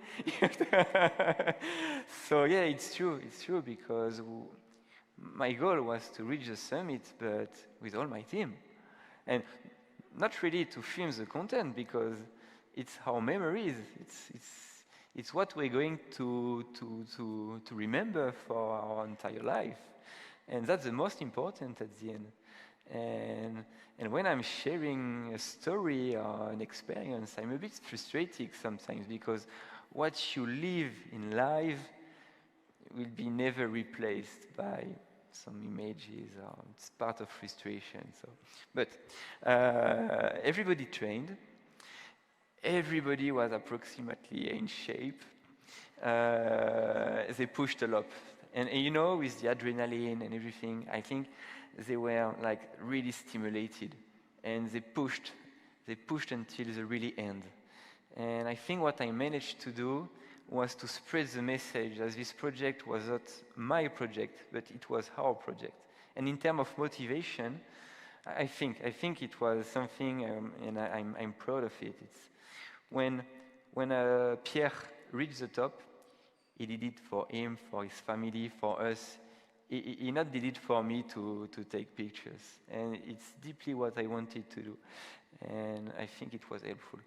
So yeah, it's true because my goal was to reach the summit, but with all my team, and not really to film the content because it's our memories. It's what we're going to remember for our entire life. And that's the most important at the end. And when I'm sharing a story or an experience, I'm a bit frustrated sometimes because what you live in life will be never replaced by some images, or it's part of frustration. So, but everybody trained. Everybody was approximately in shape. They pushed a lot. And you know, with the adrenaline and everything, I think they were like really stimulated, and they pushed until the really end. And I think what I managed to do was to spread the message, as this project was not my project, but it was our project. And in terms of motivation, I think it was something, and I'm proud of it. It's when Pierre reached the top. He did it for him, for his family, for us. He not did it for me to take pictures. And it's deeply what I wanted to do. And I think it was helpful.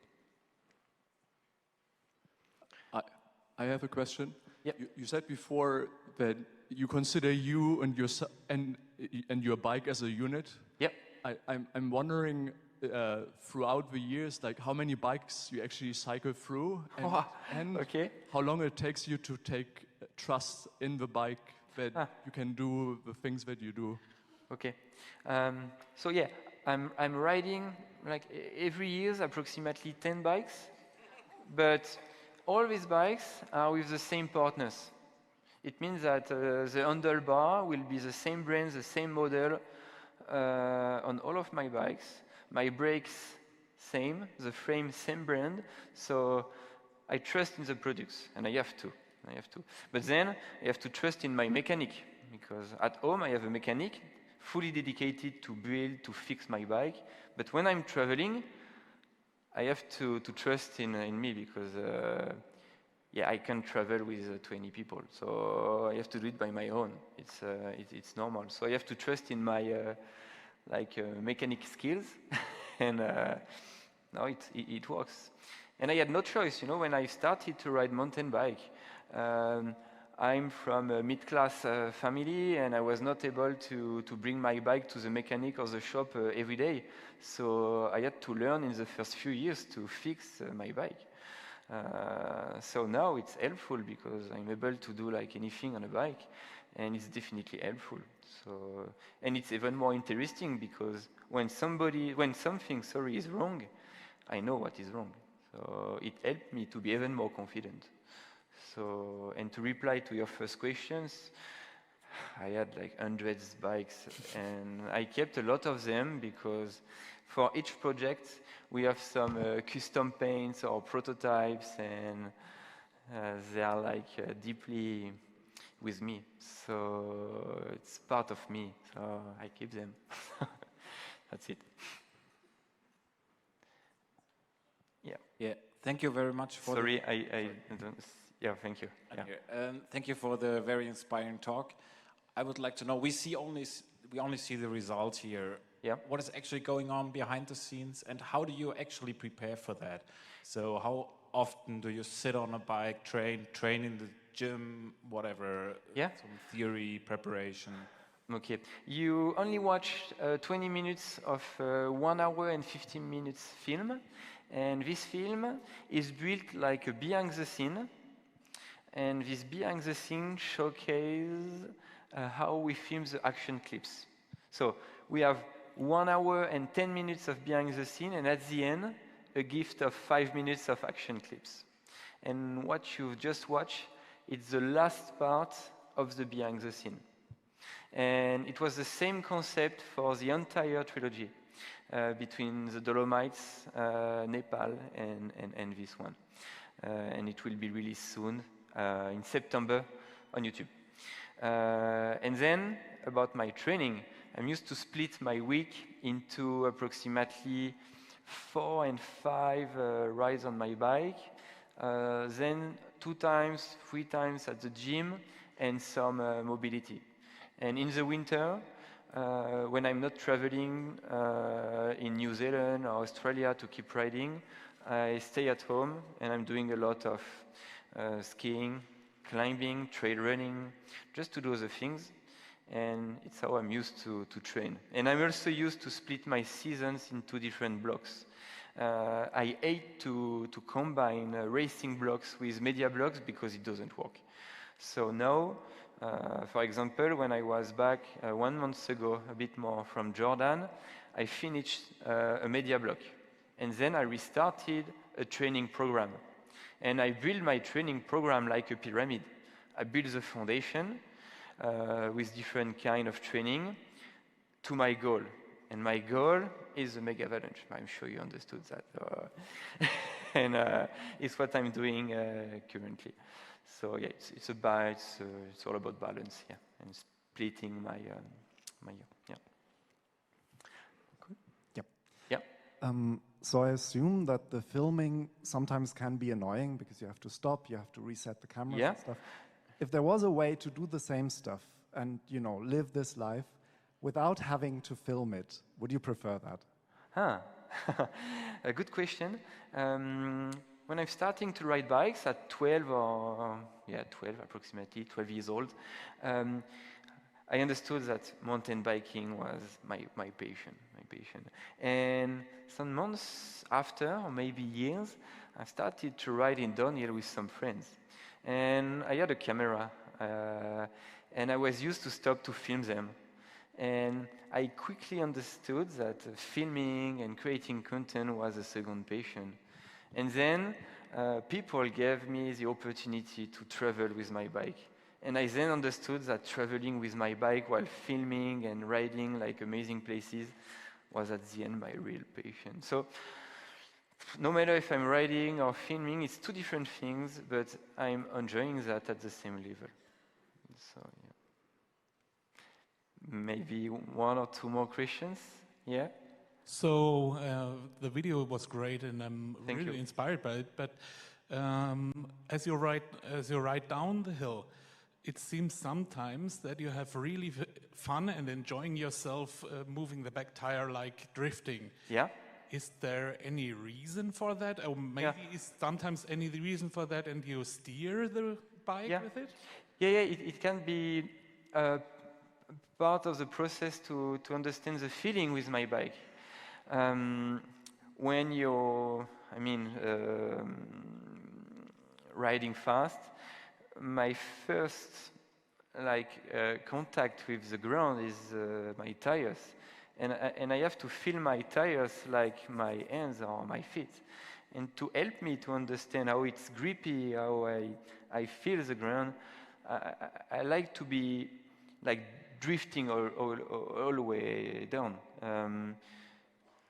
I have a question. Yep. You said before that you consider you and your bike as a unit. Yep. I'm wondering, throughout the years, like how many bikes you actually cycle through, and Okay. how long it takes you to take trust in the bike that you can do the things that you do. Okay. So yeah, I'm riding like every year approximately 10 bikes, but all these bikes are with the same partners. It means that the handlebar will be the same brand, the same model on all of my bikes. My brakes, same. The frame, same brand. So I trust in the products, and I have to. But then I have to trust in my mechanic, because at home I have a mechanic fully dedicated to build, to fix my bike. But when I'm traveling, I have to trust in me, because yeah, I can't travel with 20 people, so I have to do it by my own. It's normal. So I have to trust in my mechanic skills, and no, it works. And I had no choice, you know, when I started to ride mountain bike. I'm from a mid-class family, and I was not able to bring my bike to the mechanic or the shop every day. So I had to learn in the first few years to fix my bike. So now it's helpful because I'm able to do like anything on a bike, and it's definitely helpful. So, and it's even more interesting because when something is wrong, I know what is wrong. So it helped me to be even more confident. So, and to reply to your first questions, I had like hundreds of bikes, and I kept a lot of them because for each project we have some custom paints or prototypes, and they are like deeply with me. So it's part of me. So I keep them. That's it. Yeah. Yeah. Thank you very much for. Sorry, I don't. Yeah, thank you. Yeah. Thank you for the very inspiring talk. I would like to know, we only see the results here. Yeah. What is actually going on behind the scenes, and how do you actually prepare for that? So how often do you sit on a bike, train in the gym, whatever, Yeah. some theory, preparation? Okay. You only watch 20 minutes of 1 hour and 15 minutes film, and this film is built like a behind the scene. And this behind the scene showcase how we film the action clips. So we have 1 hour and 10 minutes of behind the scene, and at the end, a gift of 5 minutes of action clips. And what you've just watched, it's the last part of the behind the scene. And it was the same concept for the entire trilogy between the Dolomites, Nepal, and this one. And it will be released soon. In September on YouTube. And then about my training, I'm used to split my week into approximately 4 and 5 rides on my bike, then 2 times, 3 times at the gym, and some mobility. And in the winter, when I'm not traveling in New Zealand or Australia to keep riding, I stay at home and I'm doing a lot of skiing, climbing, trail running, just to do other things. And it's how I'm used to train. And I'm also used to split my seasons into different blocks. I hate to combine racing blocks with media blocks because it doesn't work. So now, for example, when I was back 1 month ago, a bit more from Jordan, I finished a media block. And then I restarted a training program. And I build my training program like a pyramid. I build the foundation with different kind of training to my goal. And my goal is the mega avalanche. I'm sure you understood that. And it's what I'm doing currently. So yeah, it's all about balance, yeah, and splitting my yeah. Good. Yep. Yeah. So I assume that the filming sometimes can be annoying because you have to stop, you have to reset the cameras and stuff. If there was a way to do the same stuff and, you know, live this life without having to film it, would you prefer that? A good question. When I'm starting to ride bikes at 12 approximately, 12 years old, I understood that mountain biking was my passion. And some months after, or maybe years, I started to ride in downhill with some friends. And I had a camera, and I was used to stop to film them. And I quickly understood that filming and creating content was a second passion. And then people gave me the opportunity to travel with my bike. And I then understood that traveling with my bike while filming and riding like amazing places was at the end my real passion. So no matter if I'm riding or filming, it's 2 different things, but I'm enjoying that at the same level. So yeah. Maybe 1 or 2 more questions? Yeah? So the video was great, and I'm really inspired by it. But As you ride down the hill, it seems sometimes that you have really fun and enjoying yourself moving the back tire, like drifting. Yeah. Is there any reason for that? Or maybe is sometimes any reason for that and you steer the bike with it? Yeah, it can be part of the process to understand the feeling with my bike. When you're, riding fast, my first contact with the ground is my tires, and I have to feel my tires like my hands or my feet, and to help me to understand how it's grippy, how I feel the ground. I like to be like drifting all the way down.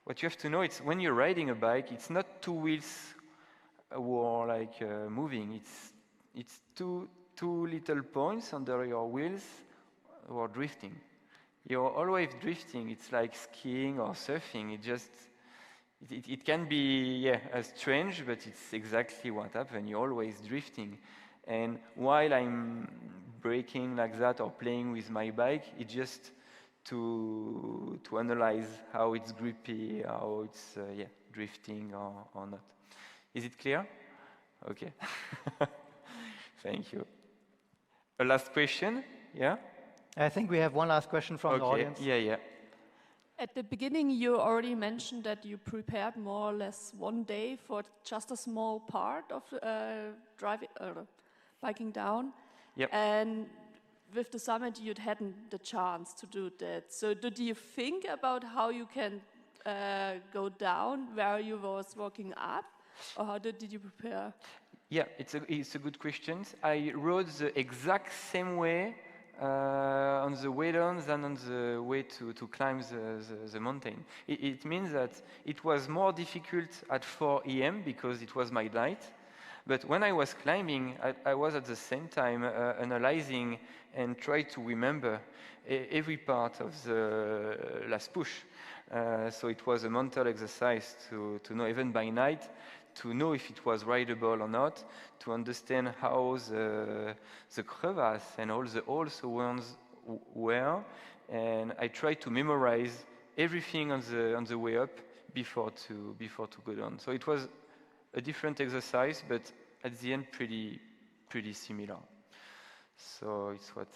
What you have to know, it's when you're riding a bike, it's not two wheels who are moving. It's two little points under your wheels who are drifting. You're always drifting. It's like skiing or surfing. It can be strange, but it's exactly what happens. You're always drifting. And while I'm braking like that or playing with my bike, it's just to analyze how it's grippy, how it's drifting or not. Is it clear? Okay. Thank you. A last question? Yeah? I think we have one last question from the audience. Yeah. At the beginning, you already mentioned that you prepared more or less one day for just a small part of biking down. Yep. And with the summit, you hadn't the chance to do that. So did you think about how you can go down where you was walking up? Or how did you prepare? Yeah, it's a good question. I rode the exact same way on the way down than on the way to climb the mountain. It means that it was more difficult at 4 a.m. because it was my night. But when I was climbing, I was at the same time analyzing and try to remember every part of the last push. So it was a mental exercise to know, even by night, to know if it was rideable or not, to understand how the crevasse and all the holes were, and I tried to memorize everything on the way up before to go down. So it was a different exercise, but at the end pretty similar. So it's what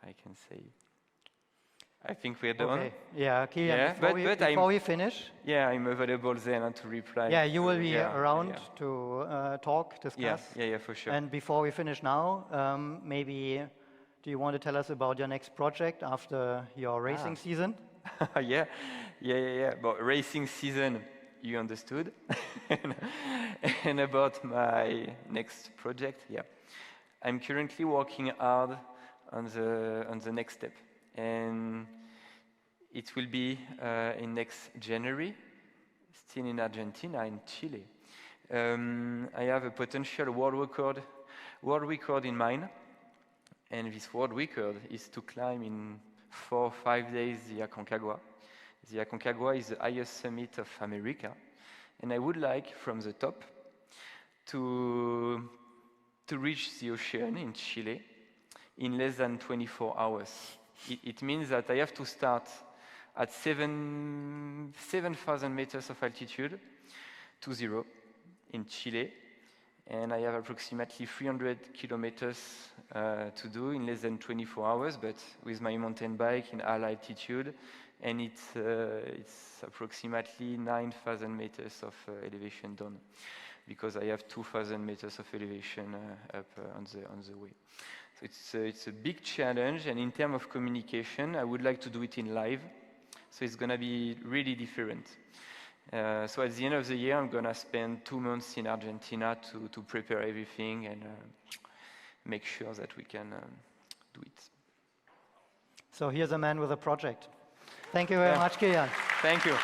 I can say. I think we're done. Okay. Yeah, Kilian, before we finish. Yeah, I'm available then to reply. Yeah, you will be around to talk, discuss. Yeah, for sure. And before we finish now, maybe do you want to tell us about your next project after your racing season? Yeah. But racing season, you understood. And about my next project, I'm currently working hard on the next step. And it will be in next January, still in Argentina, in Chile. I have a potential world record in mind, and this world record is to climb in 4 or 5 days the Aconcagua. The Aconcagua is the highest summit of America, and I would like from the top to reach the ocean in Chile in less than 24 hours. It means that I have to start at 7,000 meters of altitude to 0 in Chile, and I have approximately 300 kilometers to do in less than 24 hours, but with my mountain bike in high altitude, and it's approximately 9,000 meters of elevation down, because I have 2,000 meters of elevation up on the way. So it's a big challenge, and in terms of communication, I would like to do it in live. So it's going to be really different. So at the end of the year, I'm going to spend 2 months in Argentina to prepare everything and make sure that we can do it. So here's a man with a project. Thank you very much, Kilian. Thank you.